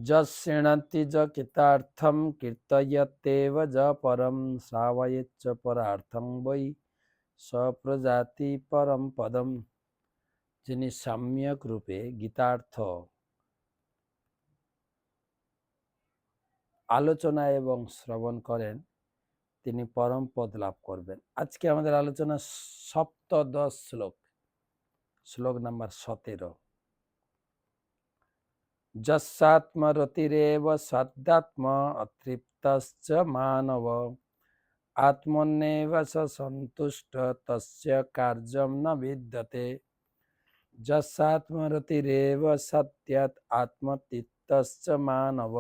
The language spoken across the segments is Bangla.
যৎ কিতার্থম কীর্তয়ত্যেব য পরম শ্রাবয়েচ্চ পরার্থং বৈ স্বপ্রজাতি পরম পদম। যিনি সম্যক রূপে গীতার্থ আলোচনা এবং শ্রবণ করেন তিনি পরম পদ লাভ করবেন। আজকে আমাদের আলোচনা সপ্তদশ শ্লোক, শ্লোক নাম্বার 17। যস্যাত্মরতিরেব সদ্যাত্ম অতৃপ্তশ্চ মানব আত্মন্যেব স সন্তুষ্ট তস্য কার্যম ন বিদ্যতে। যস্যাত্মরতিরেব সত্যাৎ আত্মতৃপ্তশ্চ মানব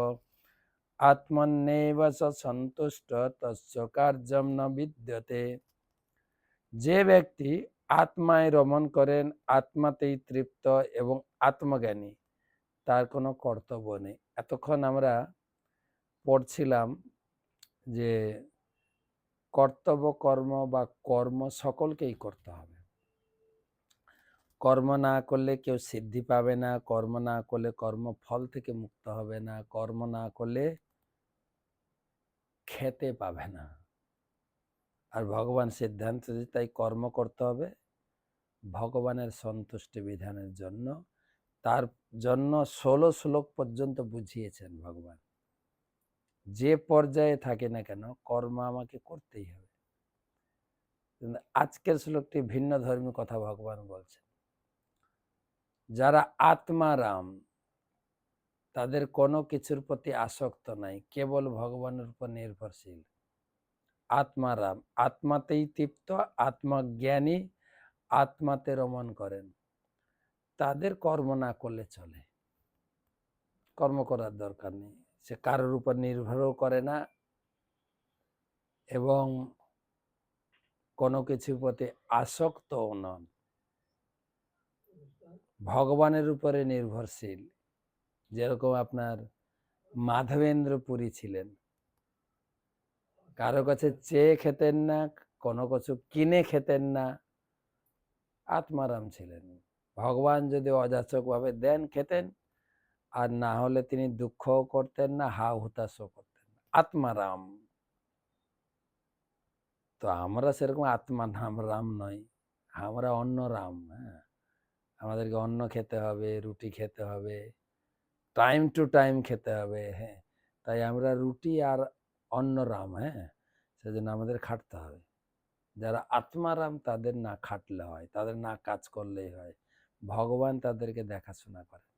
আত্মন্যেব স সন্তুষ্ট তস্য কার্যম ন বিদ্যতে। যে ব্যক্তি আত্মায় রমণ করেন, আত্মাতেই তৃপ্ত এবং আত্মজ্ঞানী, তার কোনো কর্তব্য নেই। এতক্ষণ আমরা পড়ছিলাম যে কর্তব্য কর্ম বা কর্ম সকলকেই করতে হবে। কর্ম না করলে কেউ সিদ্ধি পাবে না, কর্ম না করলে কর্মফল থেকে মুক্ত হবে না, কর্ম না করলে খেতে পাবে না। আর ভগবান সিদ্ধান্ত দিয়ে তাই কর্ম করতে হবে ভগবানের সন্তুষ্টি বিধানের জন্য। তার জন্য 16 শ্লোক পর্যন্ত বুঝিয়েছেন ভগবান। যে পর্যায়ে থাকে না কেন কর্ম আমাকে করতেই হবে। আজকের শ্লোকটি ভিন্ন ধর্মী কথা ভগবান বলছেন। যারা আত্মারাম, তাদের কোনো কিছুর প্রতি আসক্ত নাই, কেবল ভগবানের উপর নির্ভরশীল। আত্মারাম, আত্মাতেই তৃপ্ত, আত্মজ্ঞানী, আত্মাতে রমণ করেন, তাদের কর্ম না করলে চলে। কর্ম করার দরকার নেই। সে কারোর উপর নির্ভরও করে না এবং কোনো কিছুর প্রতি আসক্তও নন, ভগবানের উপরে নির্ভরশীল। যেরকম আপনার মাধবেন্দ্র পুরী ছিলেন, কারো কাছে চেয়ে খেতেন না, কোনো কিছু কিনে খেতেন না, আত্মারাম ছিলেন। ভগবান যদি অযাচক ভাবে দেন খেতেন, আর না হলে তিনি দুঃখও করতেন না, হা হুতাশও করতেন না, আত্মারাম। তো আমরা সেরকম আত্মা নাম রাম নই, আমরা অন্য রাম। হ্যাঁ, আমাদেরকে অন্ন খেতে হবে, রুটি খেতে হবে, টাইম টু টাইম খেতে হবে। হ্যাঁ, তাই আমরা রুটি আর অন্ন রাম। হ্যাঁ, সেজন্য আমাদের খাটতে হবে। যারা আত্মারাম তাদের না খাটলে হয়, তাদের না কাজ করলেই হয়, ভগবান তাদেরকে দেখাশোনা করে।